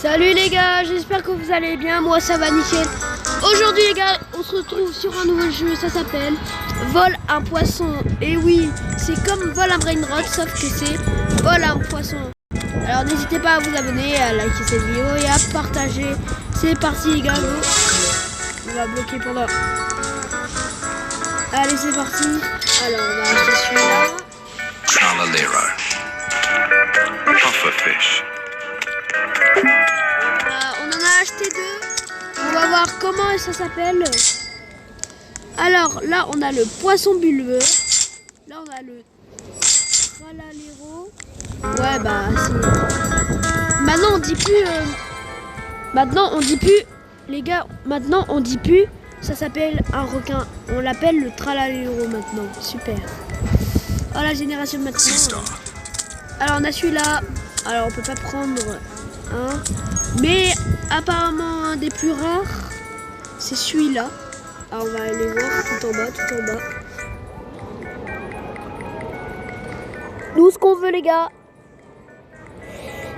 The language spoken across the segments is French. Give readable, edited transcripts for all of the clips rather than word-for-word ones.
Salut les gars, j'espère que vous allez bien, moi ça va nickel. Aujourd'hui les gars, on se retrouve sur un nouveau jeu, ça s'appelle Vole un poisson. Et oui, c'est comme Vole un brainrot, sauf que c'est Vole un poisson. Alors n'hésitez pas à vous abonner, à liker cette vidéo et à partager. C'est parti les gars, on va bloquer pendant... Allez c'est parti. Alors on va acheter celui-là. Tralalero. Pufferfish. On en a acheté deux. On va voir comment ça s'appelle. Alors là on a le poisson bulbeux. Là on a le tralalero. Ouais bah c'est... Maintenant on dit plus Maintenant on dit plus les gars, maintenant on dit plus ça s'appelle un requin. On l'appelle le tralalero maintenant. Super. Oh la génération de maintenant. Alors on a celui-là. Alors on peut pas prendre un. Mais apparemment un des plus rares, c'est celui-là. Alors on va aller voir tout en bas, tout en bas. Nous ce qu'on veut les gars,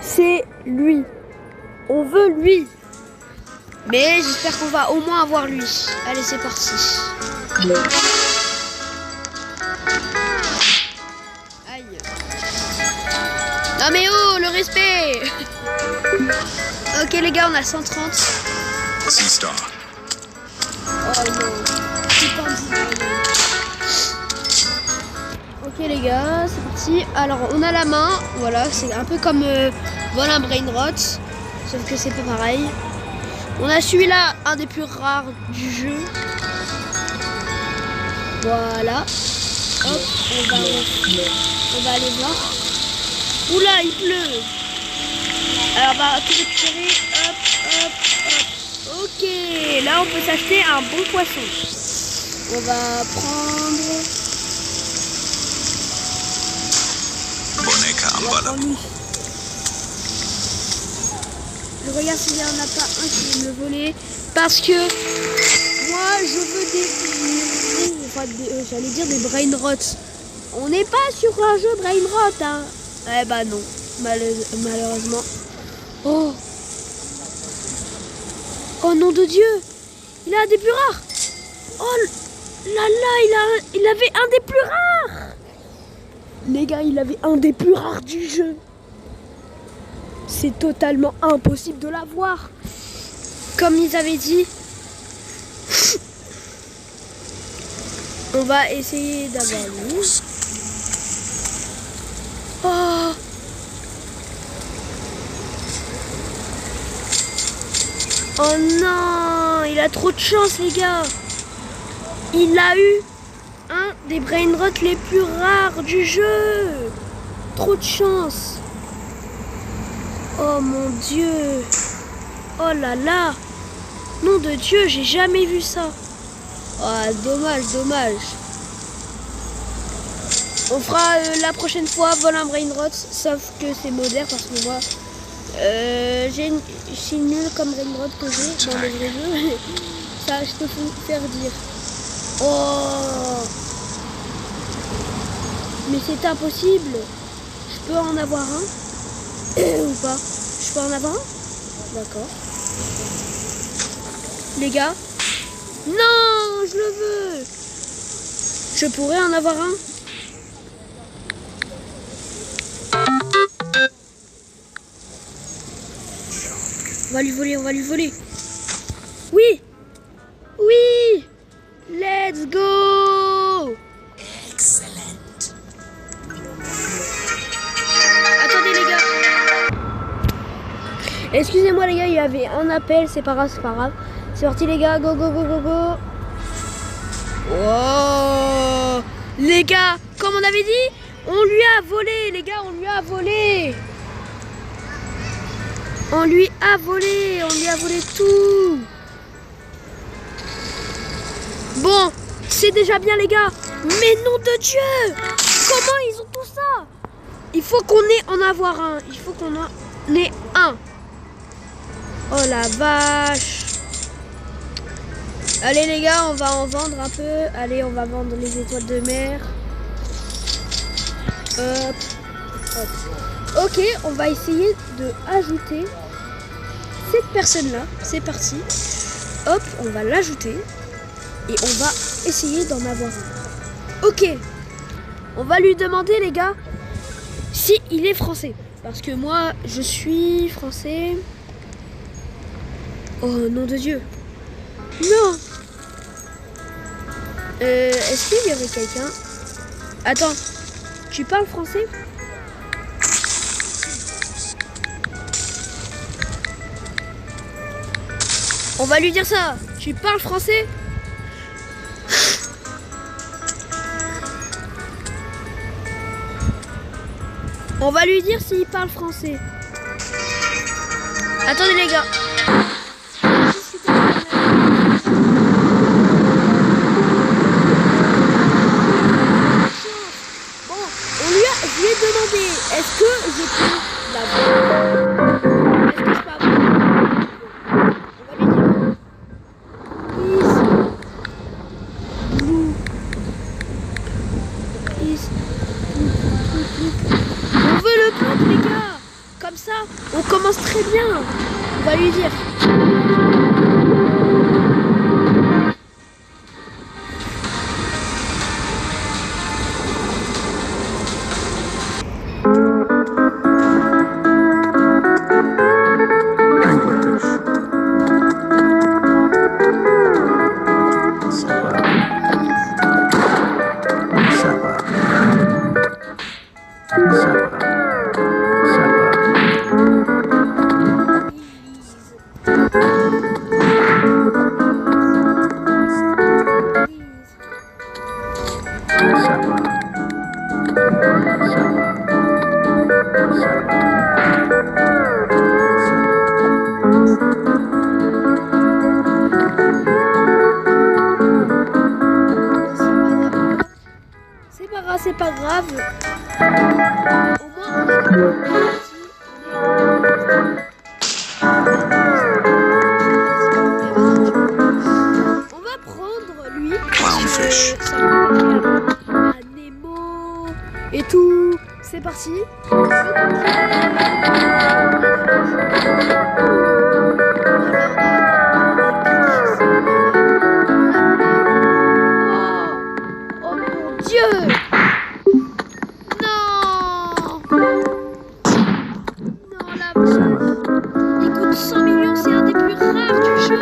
c'est lui. On veut lui. Mais j'espère qu'on va au moins avoir lui. Allez c'est parti. Aïe. Non mais oh, le respect. Ok les gars, on a 130. Sea Star. Oh non. Ok les gars, c'est parti. Alors on a la main, voilà, c'est un peu comme Vole un brainrot, sauf que c'est pas pareil. On a celui-là, un des plus rares du jeu. Voilà. Hop, on va aller voir. Oula, il pleut. Alors on va tout récupérer. Hop, hop, hop. Ok, là on peut s'acheter un bon poisson. On va prendre... Boneca Ambala. Je regarde s'il n'y en a pas un qui veut me le voler. Parce que moi je veux j'allais dire des brainrots. On n'est pas sur un jeu brainrot hein. Eh bah non, malheureusement. Oh. Oh nom de Dieu. Il a un des plus rares. Oh là là, il avait un des plus rares. Les gars, il avait un des plus rares du jeu. C'est totalement impossible de l'avoir. Comme ils avaient dit. On va essayer d'avoir lui. Oh. Oh non, il a trop de chance les gars. Il a eu un des brainrots les plus rares du jeu. Trop de chance. Oh mon Dieu. Oh là là. Nom de Dieu, j'ai jamais vu ça. Oh, dommage, dommage. On fera la prochaine fois Vole un brainrot, sauf que c'est moderne parce que moi, je suis nul comme brainrot que j'ai dans les vrais jeux. Ça, je peux vous faire dire. Oh, mais c'est impossible. Je peux en avoir un ou pas? Je peux en avoir un? D'accord. Les gars, non, je le veux. Je pourrais en avoir un. On va lui voler, on va lui voler. Oui. Oui. Let's go. Excellent. Attendez les gars. Excusez-moi les gars, il y avait un appel, c'est pas grave, c'est pas grave. C'est parti les gars, go go go go go. Oh. Les gars, comme on avait dit, on lui a volé, les gars, on lui a volé. On lui a volé tout. Bon, c'est déjà bien les gars. Mais nom de Dieu, comment ils ont tout ça? Il faut qu'on ait en avoir un. Il faut qu'on en ait un. Oh la vache. Allez les gars, on va en vendre un peu. Allez, on va vendre les étoiles de mer. Hop, hop. Ok, on va essayer de ajouter cette personne-là. C'est parti. Hop, on va l'ajouter. Et on va essayer d'en avoir un. Ok. On va lui demander, les gars, si il est français. Parce que moi, je suis français. Oh, nom de Dieu. Non. Est-ce qu'il y avait quelqu'un? Attends, tu parles français? On va lui dire ça. Tu parles français? On va lui dire s'il parle français. Attendez les gars. Bon, je lui ai demandé, est-ce que je peux la voir? Est-ce que je peux avoir? On va lui dire. On veut le prendre les gars. Comme ça, on commence très bien. On va lui dire. C'est pas grave. Au moins, on va prendre lui. Clownfish. Nemo et tout. C'est parti. Oh mon Dieu! Il coûte 100 millions, c'est un des plus rares du jeu.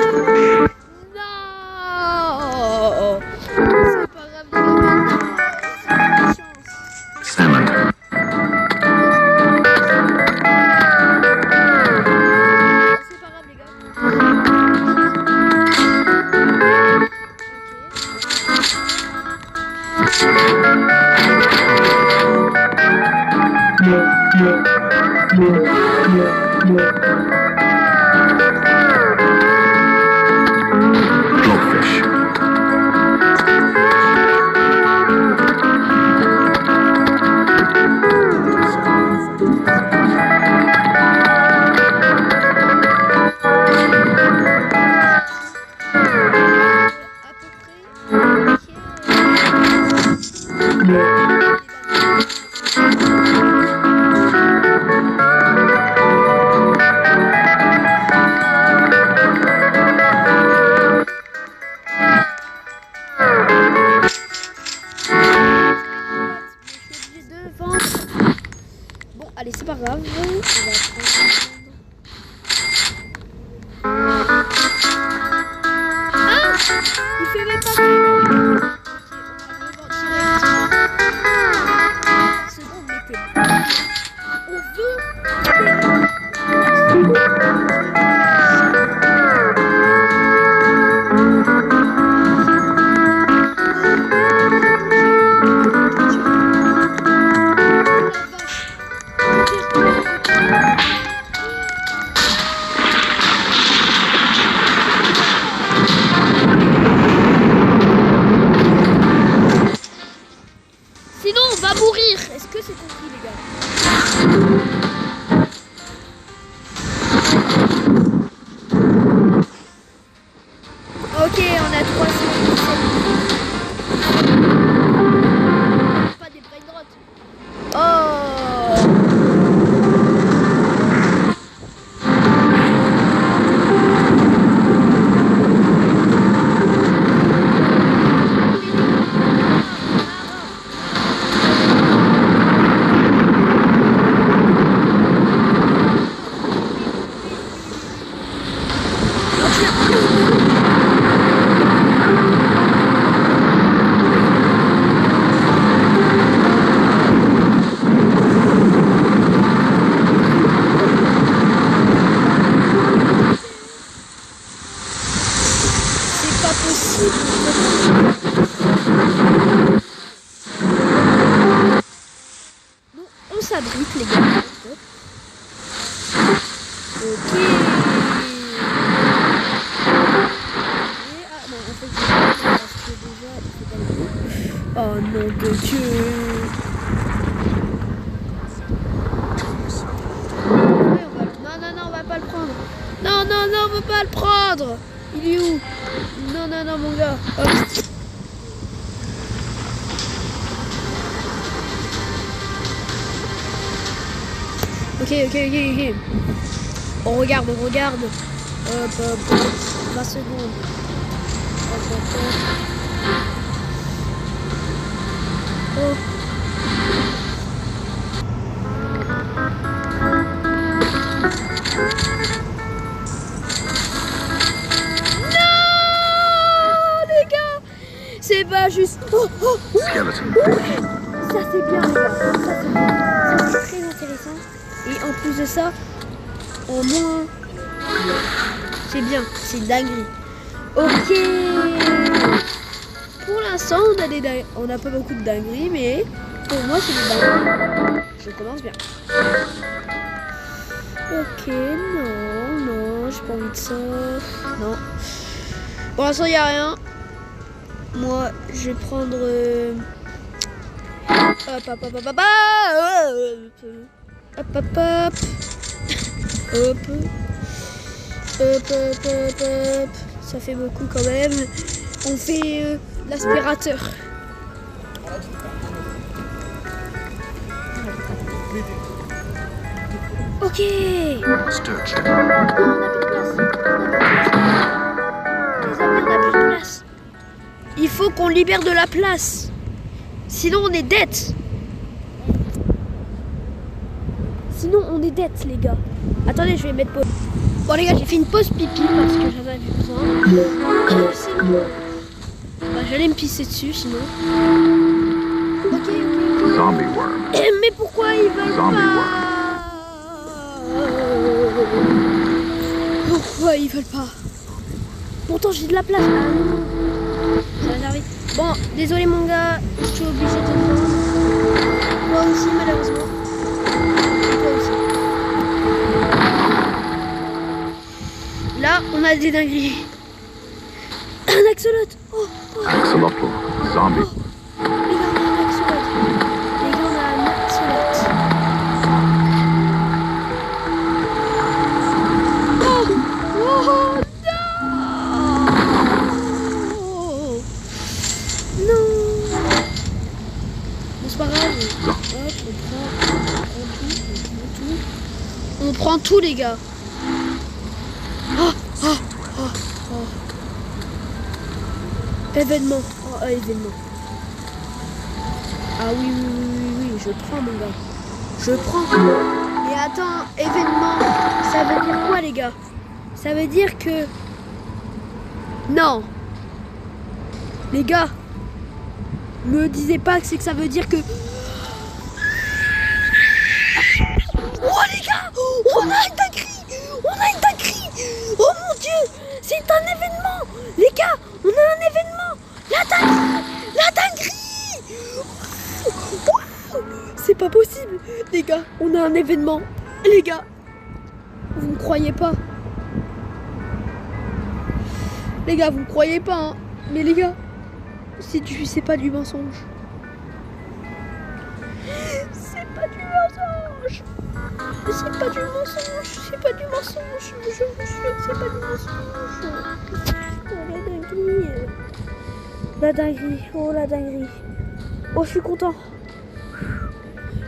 Non, c'est pas grave les gars, c'est une chance. Salmon. C'est pas grave les gars. Goldfish. Ok. Ah non, en fait, je parce que déjà, il faut pas le... Oh non de Dieu. Non, on va pas le prendre. Non, on veut pas le prendre. Il est où? Non, mon gars. Hop. Ok. On regarde. Hop. 20 secondes. Hop. Oh. C'est pas juste. Skeleton fish. Ça c'est bien les gars. Ça c'est très intéressant. Et en plus de ça, au moins, c'est bien. C'est une dinguerie. Ok. Pour l'instant, on n'a pas beaucoup de dingueries, mais pour moi c'est des dingueries. Je commence bien. Ok, non, j'ai pas envie de ça. Non. Pour l'instant, il n'y a rien. Moi, je vais prendre... Hop. Ça fait beaucoup quand même. On fait l'aspirateur. Ok. Sturgeon. On n'a plus de place. Il faut qu'on libère de la place. Sinon on est dead. Les gars. Attendez, je vais mettre pause. Bon les gars, j'ai fait une pause pipi parce que j'en avais besoin. Sinon, j'allais me pisser dessus sinon. Ok. Zombie worm. Mais pourquoi ils veulent pas? Pourquoi ils veulent pas? Pourtant j'ai de la place. Ah non. Ça va servir. Bon, désolé mon gars, je suis obligé de te prendre. Moi aussi malheureusement. Et toi aussi. Là, on a des dingueries. Un axolote. Oh. Axolotl. Zombie. Les gars, on a un axolote. Oh non. Bon, c'est pas grave. Hop, on prend tout les gars. Oh. Événement. Événement. Ah oui, je prends mon gars. Je prends. Et attends, événement, ça veut dire quoi les gars? Ça veut dire que... Non. Les gars, me disez pas que c'est que ça veut dire que... Oh les gars, on a une dinguerie. Oh mon Dieu, c'est un événement. Les gars, on a un événement. La dinguerie. C'est pas possible. Les gars, on a un événement. Les gars, vous me croyez pas? Les gars, vous me croyez pas, hein? Mais les gars, c'est pas du mensonge. C'est pas du mensonge. Je vous jure que c'est pas du mensonge. La dinguerie. Oh, je suis content.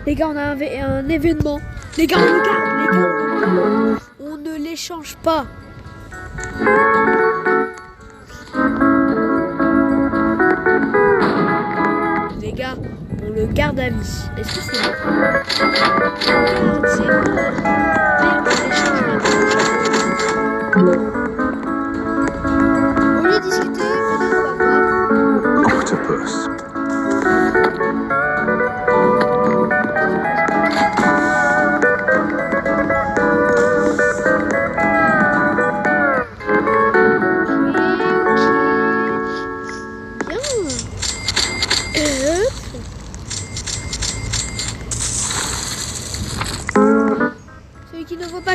Les gars, on a un événement. Les gars, on ne l'échange pas. Les gars, on le garde à vie. Est-ce que c'est bon? Regarde, c'est bon. Merde, on l'échange pas. Au lieu de discuter, venez, on va voir. Octopus.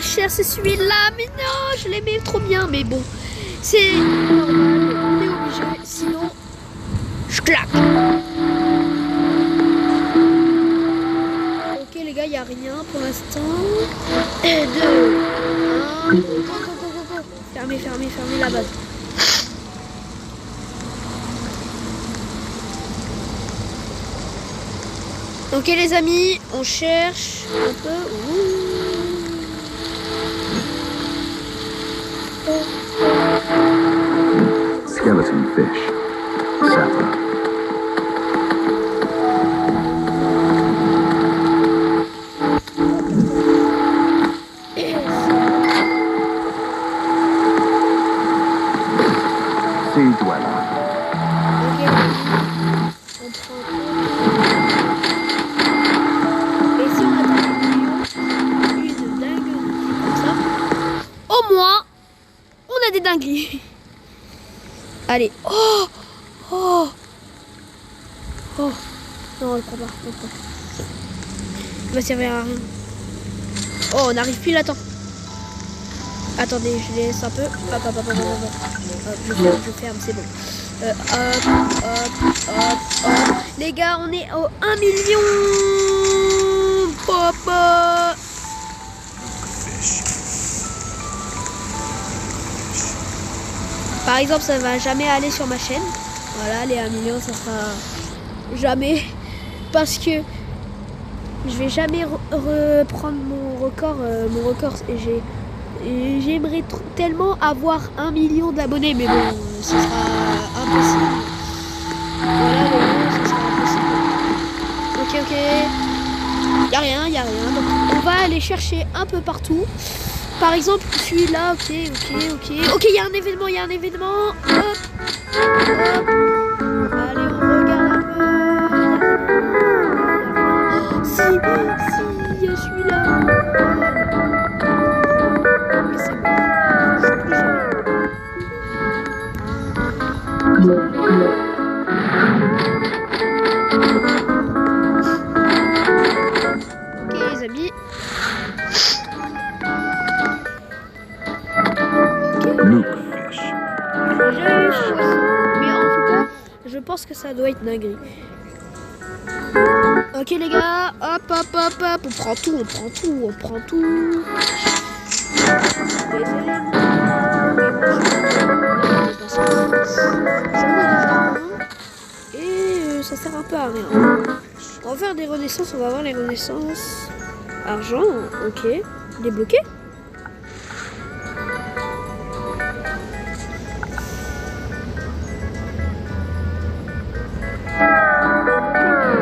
cher, c'est celui-là. Mais non, je l'aimais trop bien. Mais bon, c'est normal, on est obligé. Sinon, je claque. Ok les gars, il n'y a rien pour l'instant. 2, 1, go, go, go, go, go. Fermez la base. Ok les amis, on cherche un peu. Skeleton fish. Sapper. Sea dweller. Ok, on prend et si on attaque une dinguerie comme ça, au moins on a des dingueries. Allez, oh. Non, on le prend pas. Il va servir à rien. Oh, on arrive pile à temps. Attendez, je laisse un peu. Hop. Je ferme, c'est bon. Hop. Les gars, on est au 1 million. Papa. Par exemple, ça va jamais aller sur ma chaîne. Voilà, les 1 million, ça sera jamais. Parce que je vais jamais reprendre mon record. J'aimerais tellement avoir 1 million d'abonnés, mais bon, ce sera impossible. Voilà, mais bon, ce sera impossible. Ok. Y a rien. Donc, on va aller chercher un peu partout. Par exemple, celui-là, ok. Ok, il y a un événement. Hop. Allez, on regarde un peu. Si, il y a celui-là. Mais c'est bon, je plus jamais. Ok, les amis. Nuke fish. J'ai eu poisson. Mais en tout cas, je pense que ça doit être dinguerie. Ok les gars, hop. On prend tout. Et ça sert un peu à rien. On va faire des renaissances, on va voir les renaissances. Argent, ok. Débloqué.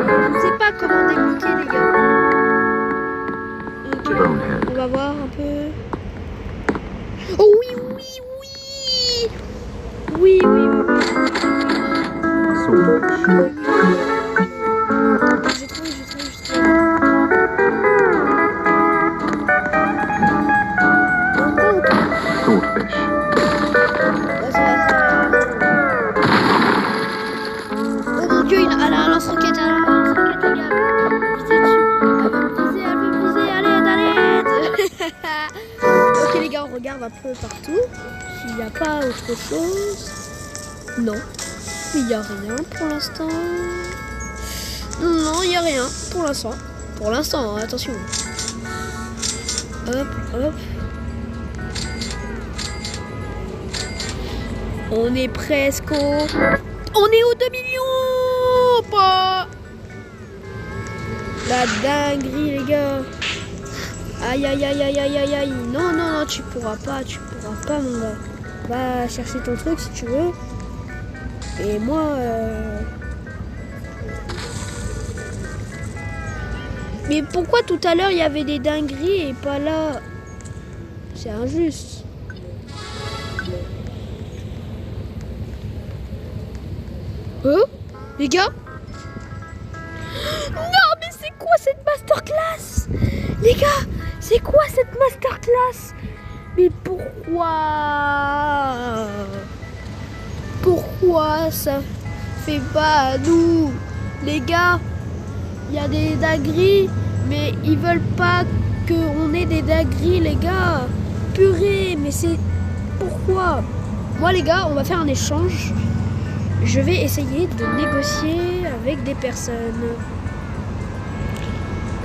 Je ne sais pas comment débloquer les gars. Ok, on va voir un peu. Oh oui. J'ai trouvé. Swordfish. Oh mon dieu, il a un lance-roquette, les gars. Elle veut me viser, à l'aide. Ok les gars, on regarde un peu partout. S'il n'y a pas autre chose. Non. Mais il n'y a rien pour l'instant. Non, il n'y a rien pour l'instant. Pour l'instant, attention. Hop. On est presque au... On est aux 2 millions pas. La dinguerie les gars. Aïe. Non, tu pourras pas mon gars. Va chercher ton truc si tu veux. Et moi... Mais pourquoi tout à l'heure il y avait des dingueries et pas là? C'est injuste. Les gars? Non mais c'est quoi cette masterclass? Les gars, c'est quoi cette masterclass? Mais pourquoi ça fait pas à nous? Les gars, il y a des dingueries, mais ils veulent pas qu'on ait des dingueries, les gars. Purée, mais c'est... Pourquoi? Moi, les gars, on va faire un échange. Je vais essayer de négocier avec des personnes.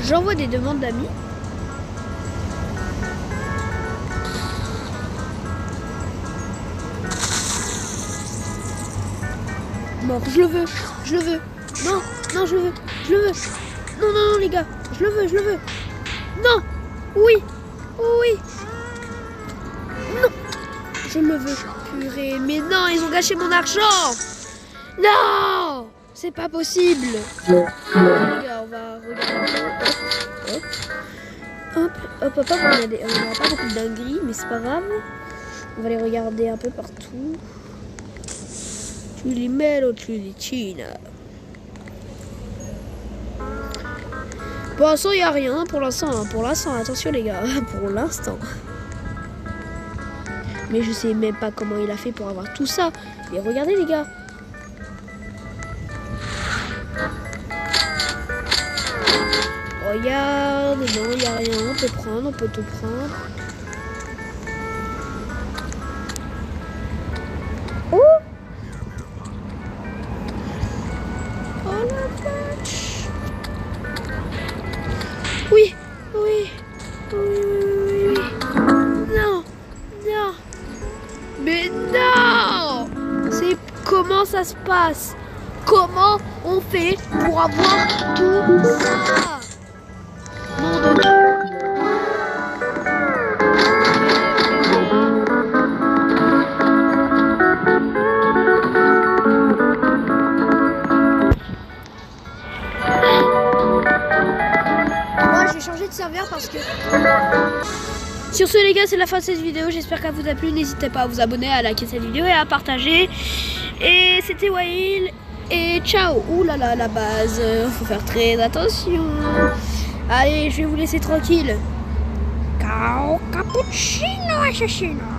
J'envoie des demandes d'amis. Mort, je le veux. Non, non, je le veux. Non, non, non, les gars, je le veux. Non, oui, non, je le veux. Purée, mais non, ils ont gâché mon argent. Non, c'est pas possible. Les gars, on va regarder. Hop. On n'a pas beaucoup de dingueries, mais c'est pas grave. On va les regarder un peu partout. Tulimelo, Tulicina. Pour l'instant, il n'y a rien. Pour l'instant, attention les gars. Pour l'instant. Mais je sais même pas comment il a fait pour avoir tout ça. Mais regardez les gars. Regarde, non, il n'y a rien. On peut tout prendre. Oh! Oh la vache! Oui. Non. Mais non! C'est comment ça se passe? Comment on fait pour avoir tout ça? Nom de Dieu. Moi, je vais changer de serveur parce que... Sur ce les gars, c'est la fin de cette vidéo. J'espère qu'elle vous a plu. N'hésitez pas à vous abonner, à liker cette vidéo et à partager. Et c'était Wail. Et ciao. Ouh là là, la base. Faut faire très attention. Allez, je vais vous laisser tranquille. Ciao, cappuccino assassino.